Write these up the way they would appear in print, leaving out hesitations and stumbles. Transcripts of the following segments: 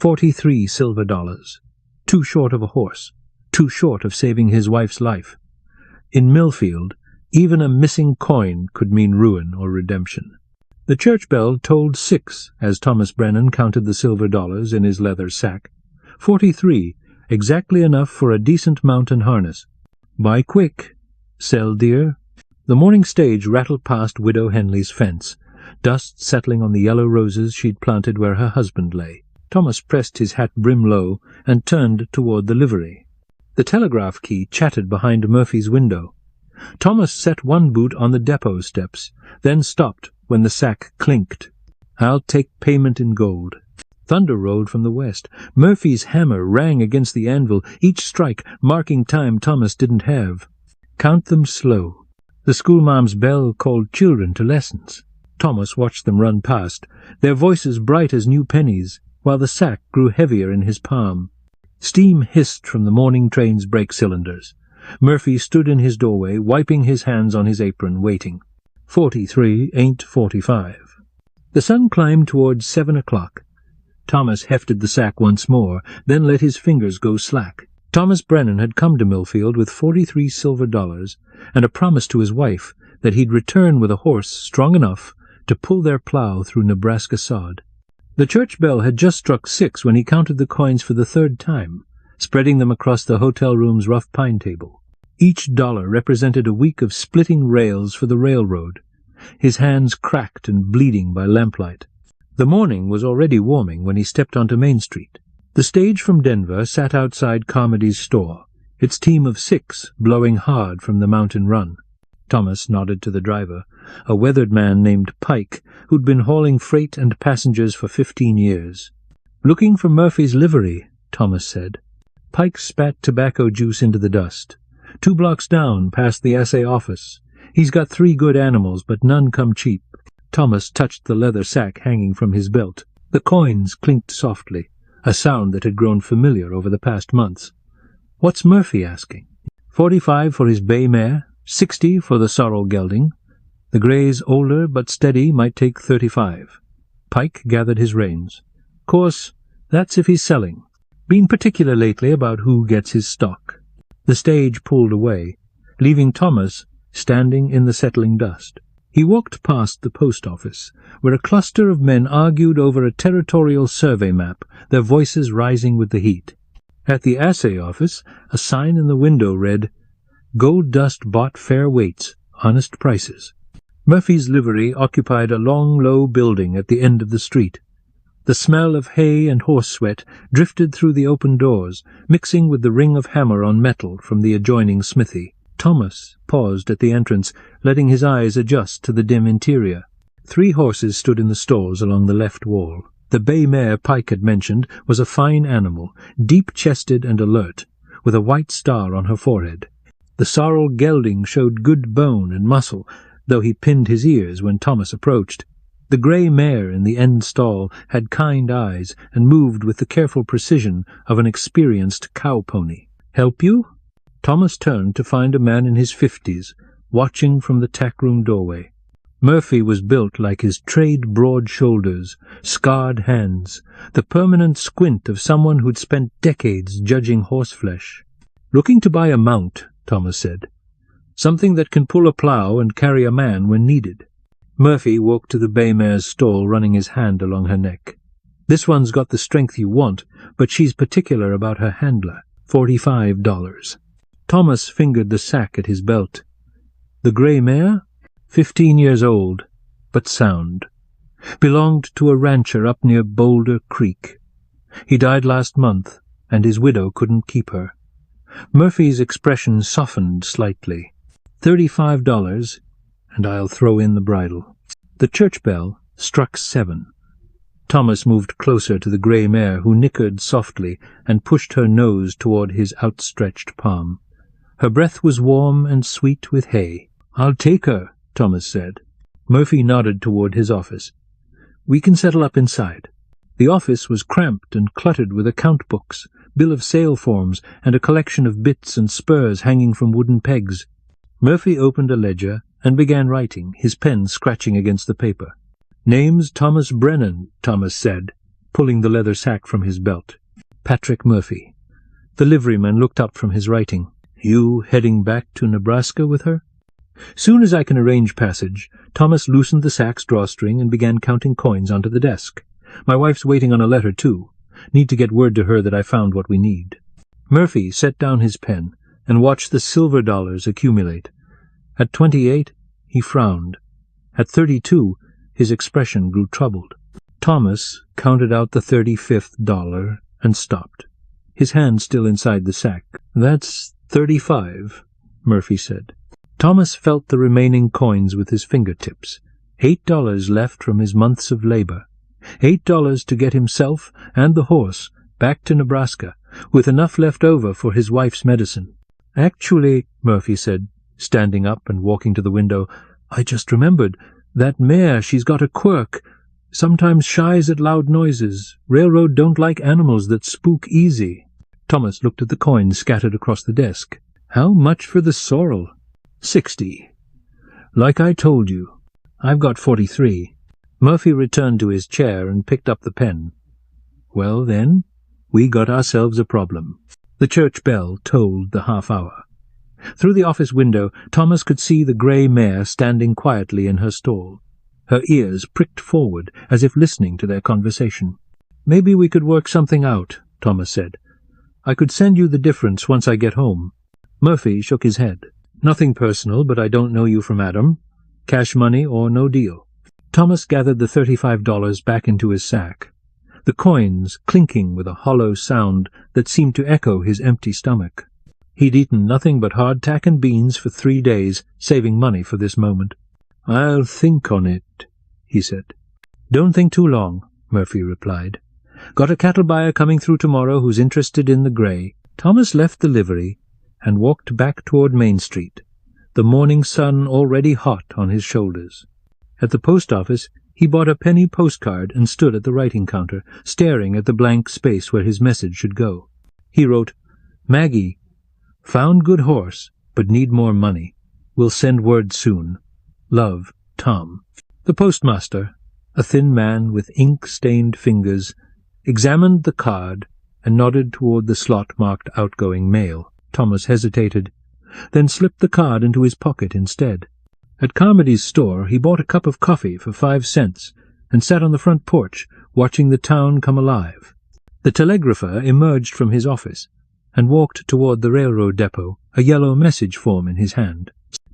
$43 silver. Too short of a horse. Too short of saving his wife's life. In Millfield, even a missing coin could mean ruin or redemption. The church bell tolled 6 as Thomas Brennan counted the silver dollars in his leather sack. 43, exactly enough for a decent mount and harness. Buy quick, sell dear. The morning stage rattled past Widow Henley's fence, dust settling on the yellow roses she'd planted where her husband lay. Thomas pressed his hat brim low and turned toward the livery. The telegraph key chattered behind Murphy's window. Thomas set one boot on the depot steps, then stopped when the sack clinked. "I'll take payment in gold." Thunder rolled from the west. Murphy's hammer rang against the anvil, each strike marking time Thomas didn't have. "Count them slow." The schoolma'am's bell called children to lessons. Thomas watched them run past, their voices bright as new pennies, while the sack grew heavier in his palm. Steam hissed from the morning train's brake cylinders. Murphy stood in his doorway, wiping his hands on his apron, waiting. 43 ain't 45. The sun climbed towards 7 o'clock. Thomas hefted the sack once more, then let his fingers go slack. Thomas Brennan had come to Millfield with $43 silver and a promise to his wife that he'd return with a horse strong enough to pull their plow through Nebraska sod. The church bell had just struck 6 when he counted the coins for the 3rd time, spreading them across the hotel room's rough pine table. Each dollar represented a week of splitting rails for the railroad. His hands cracked and bleeding by lamplight. The morning was already warming when he stepped onto Main Street. The stage from Denver sat outside Carmody's store, its team of 6 blowing hard from the mountain run. Thomas nodded to the driver, a weathered man named Pike, who'd been hauling freight and passengers for 15 years. "Looking for Murphy's livery," Thomas said. Pike spat tobacco juice into the dust. "2 blocks down, past the assay office. He's got 3 good animals, but none come cheap." Thomas touched the leather sack hanging from his belt. The coins clinked softly, a sound that had grown familiar over the past months. "What's Murphy asking?" 45 for his bay mare, 60 for the sorrel gelding. The gray's older but steady might take 35. Pike gathered his reins. "Course, that's if he's selling. Been particular lately about who gets his stock." The stage pulled away, leaving Thomas standing in the settling dust. He walked past the post office, where a cluster of men argued over a territorial survey map, their voices rising with the heat. At the assay office, a sign in the window read, "Gold dust bought fair weights, honest prices." Murphy's livery occupied a long, low building at the end of the street. The smell of hay and horse sweat drifted through the open doors, mixing with the ring of hammer on metal from the adjoining smithy. Thomas paused at the entrance, letting his eyes adjust to the dim interior. 3 horses stood in the stalls along the left wall. The bay mare Pike had mentioned was a fine animal, deep-chested and alert, with a white star on her forehead. The sorrel gelding showed good bone and muscle, though he pinned his ears when Thomas approached. The grey mare in the end stall had kind eyes and moved with the careful precision of an experienced cow pony. "Help you?" Thomas turned to find a man in his 50s, watching from the tackroom doorway. Murphy was built like his trade broad shoulders, scarred hands, the permanent squint of someone who'd spent decades judging horseflesh. "Looking to buy a mount," Thomas said. "Something that can pull a plow and carry a man when needed." Murphy walked to the bay mare's stall, running his hand along her neck. "This one's got the strength you want, but she's particular about her handler. $45. Thomas fingered the sack at his belt. The grey mare? 15 years old, but sound. Belonged to a rancher up near Boulder Creek. He died last month, and his widow couldn't keep her. Murphy's expression softened slightly. $35, and I'll throw in the bridle. The church bell struck 7. Thomas moved closer to the grey mare, who nickered softly and pushed her nose toward his outstretched palm. Her breath was warm and sweet with hay. "I'll take her," Thomas said. Murphy nodded toward his office. "We can settle up inside." The office was cramped and cluttered with account books, bill of sale forms, and a collection of bits and spurs hanging from wooden pegs. Murphy opened a ledger and began writing, his pen scratching against the paper. "Name's Thomas Brennan," Thomas said. pulling the leather sack from his belt. Patrick Murphy. The liveryman looked up from his writing. You heading back to Nebraska with her? Soon as I can arrange passage, Thomas loosened the sack's drawstring and began counting coins onto the desk. My wife's waiting on a letter, too. Need to get word to her that I found what we need. Murphy set down his pen and watched the silver dollars accumulate. At 28, he frowned. At 32, his expression grew troubled. Thomas counted out the 35th dollar and stopped, his hand still inside the sack. That's 35, Murphy said. Thomas felt the remaining coins with his fingertips. $8 left from his months of labor. $8 to get himself and the horse back to Nebraska, with enough left over for his wife's medicine. Actually, Murphy said, standing up and walking to the window, I just remembered. That mare, she's got a quirk. Sometimes shies at loud noises. Railroad don't like animals that spook easy. Thomas looked at the coins scattered across the desk. How much for the sorrel? 60. Like I told you, I've got 43. Murphy returned to his chair and picked up the pen. Well, then, we got ourselves a problem. The church bell tolled the half-hour. Through the office window, Thomas could see the grey mare standing quietly in her stall. Her ears pricked forward, as if listening to their conversation. Maybe we could work something out, Thomas said. I could send you the difference once I get home. Murphy shook his head. Nothing personal, but I don't know you from Adam. Cash money or no deal. Thomas gathered the $35 back into his sack, the coins clinking with a hollow sound that seemed to echo his empty stomach. He'd eaten nothing but hardtack and beans for 3 days, saving money for this moment. I'll think on it, he said. Don't think too long, Murphy replied. Got a cattle buyer coming through tomorrow who's interested in the grey. Thomas left the livery and walked back toward Main Street, the morning sun already hot on his shoulders. At the post office, he bought a penny postcard and stood at the writing counter, staring at the blank space where his message should go. He wrote, Maggie, found good horse, but need more money. Will send word soon. Love, Tom. The postmaster, a thin man with ink-stained fingers, examined the card and nodded toward the slot marked outgoing mail. Thomas hesitated, then slipped the card into his pocket instead. At Carmody's store he bought a cup of coffee for 5 cents and sat on the front porch, watching the town come alive. The telegrapher emerged from his office and walked toward the railroad depot, a yellow message form in his hand.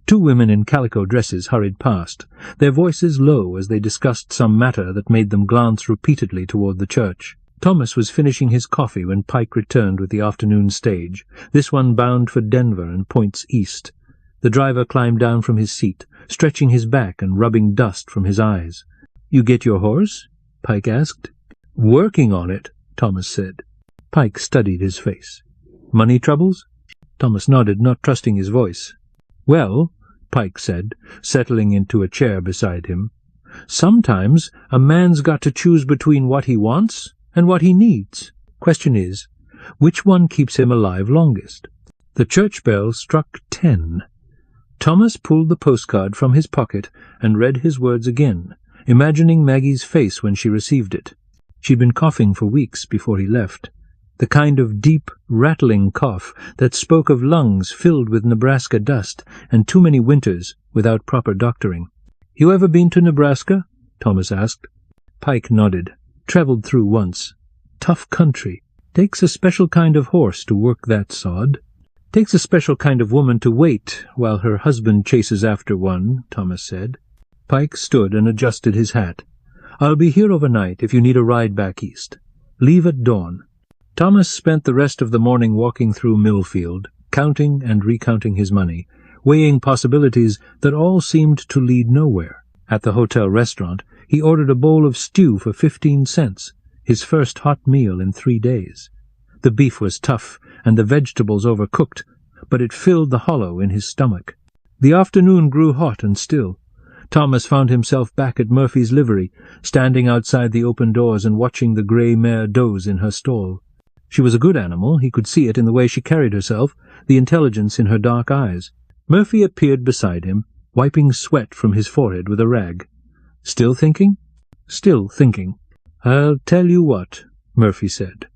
2 women in calico dresses hurried past, their voices low as they discussed some matter that made them glance repeatedly toward the church. Thomas was finishing his coffee when Pike returned with the afternoon stage, this one bound for Denver and points east. The driver climbed down from his seat, stretching his back and rubbing dust from his eyes. You get your horse? Pike asked. Working on it, Thomas said. Pike studied his face. Money troubles? Thomas nodded, not trusting his voice. Well, Pike said, settling into a chair beside him, sometimes a man's got to choose between what he wants and what he needs. Question is, which one keeps him alive longest? The church bell struck 10. Thomas pulled the postcard from his pocket and read his words again, imagining Maggie's face when she received it. She'd been coughing for weeks before he left, the kind of deep, rattling cough that spoke of lungs filled with Nebraska dust and too many winters without proper doctoring. You ever been to Nebraska? Thomas asked. Pike nodded. Traveled through once. Tough country. Takes a special kind of horse to work that sod. Takes a special kind of woman to wait while her husband chases after one, Thomas said. Pike stood and adjusted his hat. I'll be here overnight if you need a ride back east. Leave at dawn. Thomas spent the rest of the morning walking through Millfield, counting and recounting his money, weighing possibilities that all seemed to lead nowhere. At the hotel restaurant, he ordered a bowl of stew for 15 cents, his first hot meal in 3 days. The beef was tough and the vegetables overcooked, but it filled the hollow in his stomach. The afternoon grew hot and still. Thomas found himself back at Murphy's livery, standing outside the open doors and watching the grey mare doze in her stall. She was a good animal, he could see it in the way she carried herself, the intelligence in her dark eyes. Murphy appeared beside him, wiping sweat from his forehead with a rag. Still thinking? Still thinking. "I'll tell you what," Murphy said.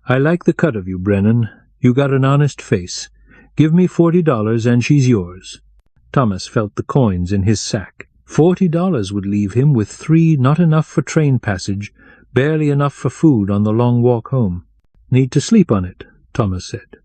"I like the cut of you, Brennan. You got an honest face. Give me $40 and she's yours." Thomas felt the coins in his sack. $40 would leave him with 3, not enough for train passage, barely enough for food on the long walk home. "Need to sleep on it," Thomas said.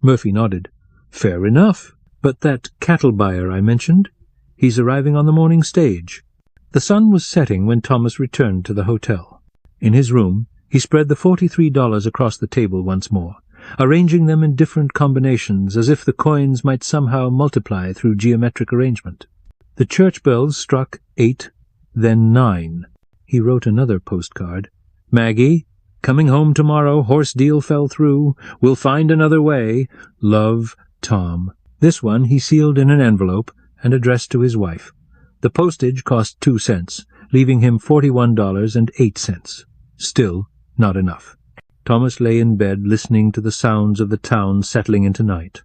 Murphy nodded. "Fair enough. But that cattle buyer I mentioned? He's arriving on the morning stage." The sun was setting when Thomas returned to the hotel. In his room, he spread the $43 across the table once more, arranging them in different combinations as if the coins might somehow multiply through geometric arrangement. The church bells struck 8, then 9. He wrote another postcard. "Maggie, coming home tomorrow, horse deal fell through. We'll find another way. Love, Tom." This one he sealed in an envelope and addressed to his wife. The postage cost 2 cents, leaving him $41.08. Still not enough. Thomas lay in bed listening to the sounds of the town settling into night.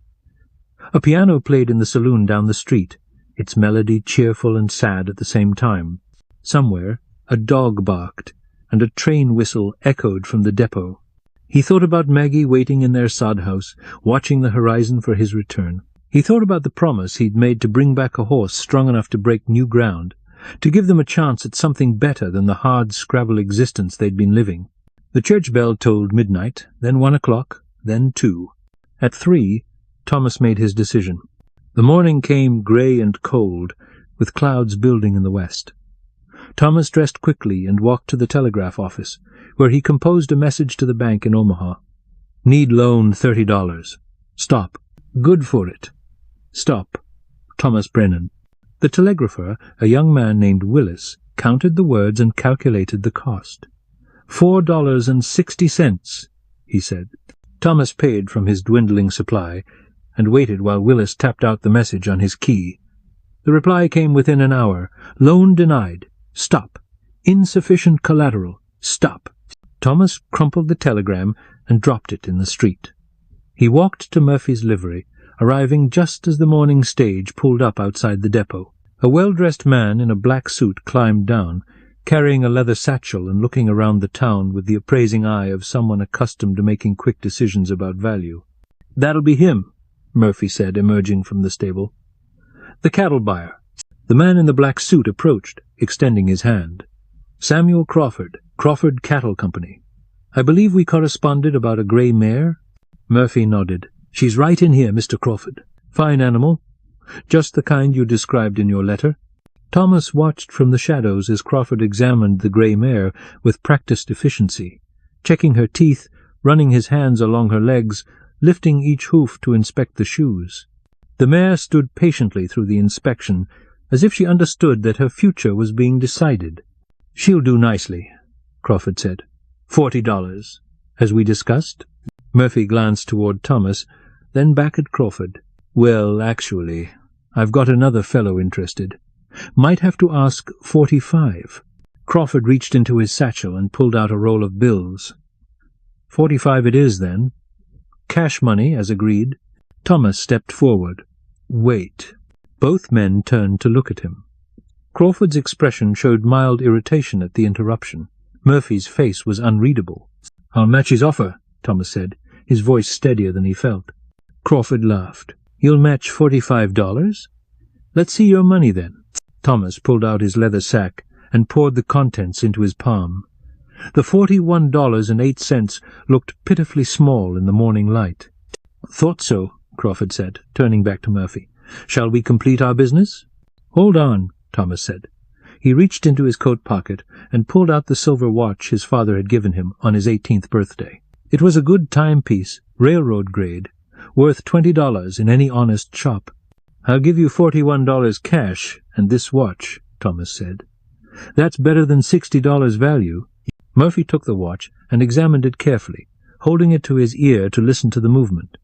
A piano played in the saloon down the street, its melody cheerful and sad at the same time. Somewhere a dog barked, and a train whistle echoed from the depot. He thought about Maggie waiting in their sod house, watching the horizon for his return. He thought about the promise he'd made to bring back a horse strong enough to break new ground, to give them a chance at something better than the hard scrabble existence they'd been living. The church bell tolled midnight, then 1 o'clock, then 2. At 3, Thomas made his decision. The morning came grey and cold, with clouds building in the west. Thomas dressed quickly and walked to the telegraph office, where he composed a message to the bank in Omaha. "Need loan $30. Stop. Good for it. Stop. Thomas Brennan." The telegrapher, a young man named Willis, counted the words and calculated the cost. $4.60, he said. Thomas paid from his dwindling supply, and waited while Willis tapped out the message on his key. The reply came within an hour. "Loan denied. Stop. Insufficient collateral. Stop." Thomas crumpled the telegram and dropped it in the street. He walked to Murphy's livery, arriving just as the morning stage pulled up outside the depot. A well-dressed man in a black suit climbed down, carrying a leather satchel and looking around the town with the appraising eye of someone accustomed to making quick decisions about value. "That'll be him," Murphy said, emerging from the stable. "The cattle buyer." The man in the black suit approached, extending his hand. "Samuel Crawford, Crawford Cattle Company. I believe we corresponded about a grey mare?" Murphy nodded. "She's right in here, Mr. Crawford. Fine animal. Just the kind you described in your letter." Thomas watched from the shadows as Crawford examined the grey mare with practised efficiency, checking her teeth, running his hands along her legs, lifting each hoof to inspect the shoes. The mare stood patiently through the inspection, as if she understood that her future was being decided. "She'll do nicely," Crawford said. $40, as we discussed." Murphy glanced toward Thomas, then back at Crawford. "Well, actually, I've got another fellow interested. Might have to ask 45. Crawford reached into his satchel and pulled out a roll of bills. 45 it is, then. Cash money, as agreed. Thomas stepped forward. "Wait." Both men turned to look at him. Crawford's expression showed mild irritation at the interruption. Murphy's face was unreadable. "I'll match his offer," Thomas said, his voice steadier than he felt. Crawford laughed. "You'll match $45? Let's see your money, then." Thomas pulled out his leather sack and poured the contents into his palm. The $41.08 looked pitifully small in the morning light. "Thought so," Crawford said, turning back to Murphy. "Shall we complete our business?" "Hold on," Thomas said. He reached into his coat pocket and pulled out the silver watch his father had given him on his 18th birthday. It was a good timepiece, railroad grade, worth $20 in any honest shop. "I'll give you $41 cash and this watch," Thomas said. "That's better than $60 value." Murphy took the watch and examined it carefully, holding it to his ear to listen to the movement.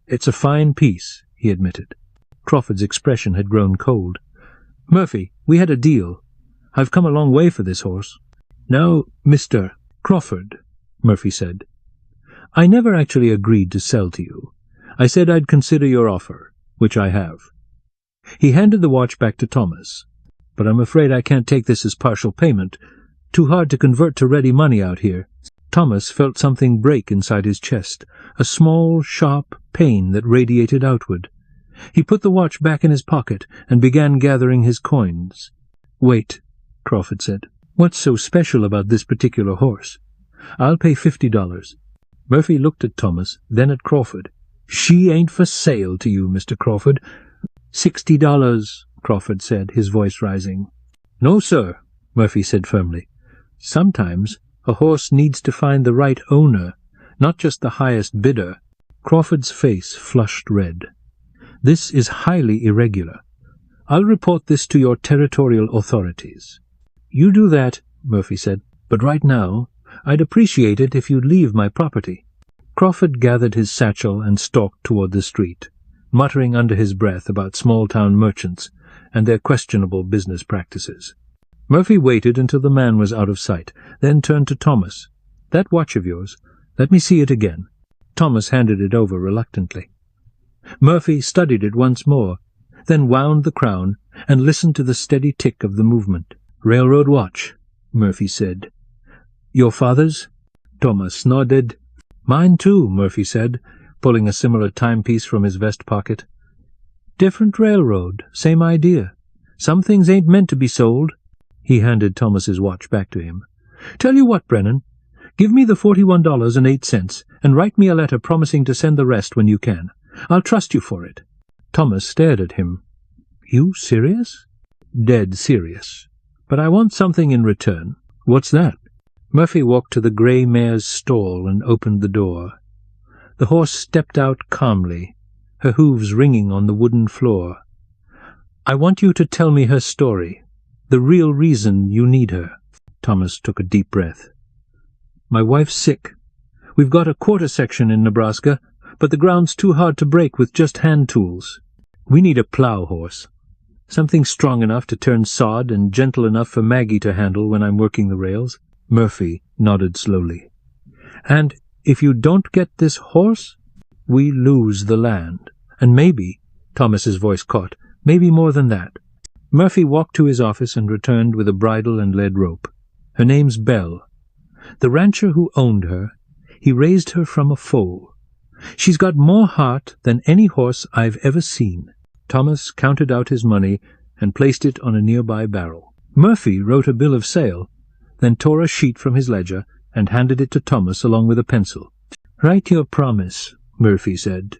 "It's a fine piece," he admitted. Crawford's expression had grown cold. "Murphy, we had a deal. I've come a long way for this horse." "Now, Mr. Crawford," Murphy said, "I never actually agreed to sell to you. I said I'd consider your offer, which I have." He handed the watch back to Thomas. "But I'm afraid I can't take this as partial payment. Too hard to convert to ready money out here." Thomas felt something break inside his chest, a small, sharp pain that radiated outward. He put the watch back in his pocket and began gathering his coins. "Wait," Crawford said. "What's so special about this particular horse? I'll pay $50. Murphy looked at Thomas, then at Crawford. "She ain't for sale to you, Mr. Crawford." $60, Crawford said, his voice rising. "No, sir," Murphy said firmly. "Sometimes a horse needs to find the right owner, not just the highest bidder." Crawford's face flushed red. "This is highly irregular. I'll report this to your territorial authorities." "You do that," Murphy said, "but right now I'd appreciate it if you'd leave my property." Crawford gathered his satchel and stalked toward the street, muttering under his breath about small-town merchants and their questionable business practices. Murphy waited until the man was out of sight, then turned to Thomas. "That watch of yours, let me see it again." Thomas handed it over reluctantly. Murphy studied it once more, then wound the crown and listened to the steady tick of the movement. "Railroad watch," Murphy said. "Your father's?" Thomas nodded. "Mine too," Murphy said, pulling a similar timepiece from his vest pocket. "Different railroad, same idea. Some things ain't meant to be sold." He handed Thomas's watch back to him. "Tell you what, Brennan, give me the $41.08 and write me a letter promising to send the rest when you can. I'll trust you for it." Thomas stared at him. "You serious?" "Dead serious. But I want something in return." "What's that?" Murphy walked to the grey mare's stall and opened the door. The horse stepped out calmly, her hooves ringing on the wooden floor. "I want you to tell me her story, the real reason you need her." Thomas took a deep breath. "My wife's sick. We've got a quarter section in Nebraska, but the ground's too hard to break with just hand tools. We need a plow horse, something strong enough to turn sod and gentle enough for Maggie to handle when I'm working the rails." Murphy nodded slowly. "And if you don't get this horse, we lose the land. And maybe," Thomas's voice caught, "maybe more than that." Murphy walked to his office and returned with a bridle and lead rope. "Her name's Belle. The rancher who owned her, he raised her from a foal. She's got more heart than any horse I've ever seen." Thomas counted out his money and placed it on a nearby barrel. Murphy wrote a bill of sale, then tore a sheet from his ledger and handed it to Thomas along with a pencil. "Write your promise," Murphy said.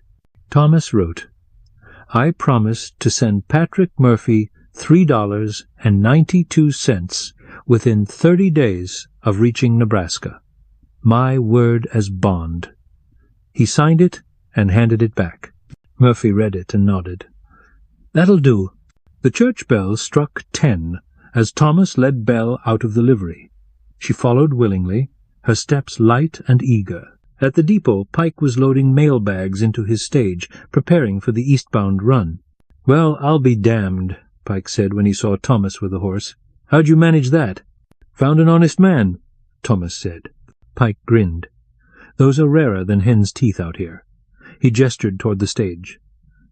Thomas wrote, "I promise to send Patrick Murphy $3.92 within 30 days of reaching Nebraska. My word as bond." He signed it and handed it back. Murphy read it and nodded. "That'll do." The church bell struck 10 as Thomas led Belle out of the livery. She followed willingly, her steps light and eager. At the depot, Pike was loading mail bags into his stage, preparing for the eastbound run. "Well, I'll be damned," Pike said when he saw Thomas with the horse. "How'd you manage that?" "Found an honest man," Thomas said. Pike grinned. "Those are rarer than hen's teeth out here." He gestured toward the stage.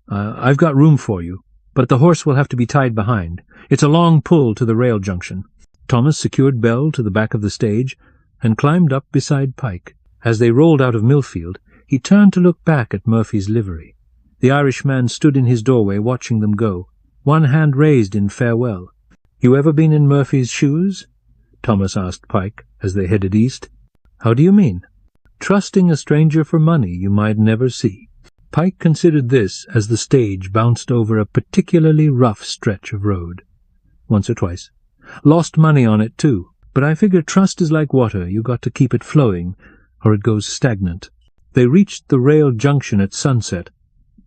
I've got room for you, but the horse will have to be tied behind. It's a long pull to the rail junction." Thomas secured Belle to the back of the stage and climbed up beside Pike. As they rolled out of Millfield, he turned to look back at Murphy's livery. The Irishman stood in his doorway watching them go, one hand raised in farewell. "You ever been in Murphy's shoes?" Thomas asked Pike as they headed east. "How do you mean?" "Trusting a stranger for money you might never see." Pike considered this as the stage bounced over a particularly rough stretch of road. "Once or twice. Lost money on it, too. But I figure trust is like water. You got to keep it flowing, or it goes stagnant." They reached the rail junction at sunset.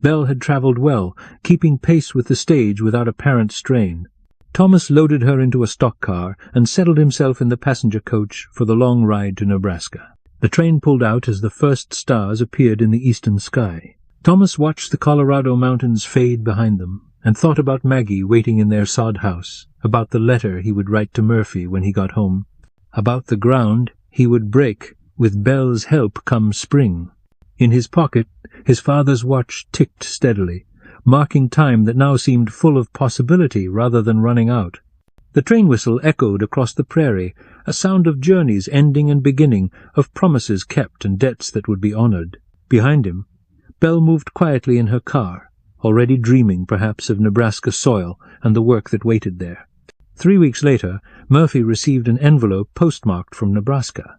Belle had traveled well, keeping pace with the stage without apparent strain. Thomas loaded her into a stock car and settled himself in the passenger coach for the long ride to Nebraska. The train pulled out as the first stars appeared in the eastern sky. Thomas watched the Colorado mountains fade behind them, and thought about Maggie waiting in their sod house, about the letter he would write to Murphy when he got home, about the ground he would break with Belle's help come spring. In his pocket, his father's watch ticked steadily, marking time that now seemed full of possibility rather than running out. The train whistle echoed across the prairie a sound of journeys ending and beginning, of promises kept and debts that would be honored. Behind him, Belle moved quietly in her car, already dreaming perhaps of Nebraska soil and the work that waited there. 3 weeks later, Murphy received an envelope postmarked from Nebraska.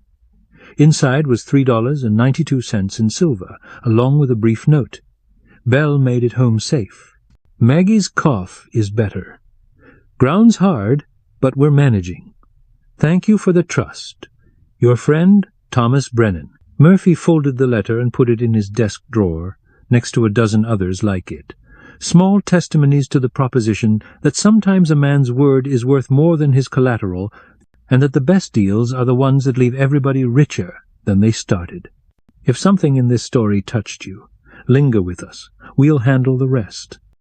Inside was $3.92 in silver, along with a brief note. Belle made it home safe. Maggie's cough is better. Ground's hard, but we're managing. Thank you for the trust. Your friend, Thomas Brennan. Murphy folded the letter and put it in his desk drawer, next to a dozen others like it. Small testimonies to the proposition that sometimes a man's word is worth more than his collateral, and that the best deals are the ones that leave everybody richer than they started. If something in this story touched you, linger with us. We'll handle the rest.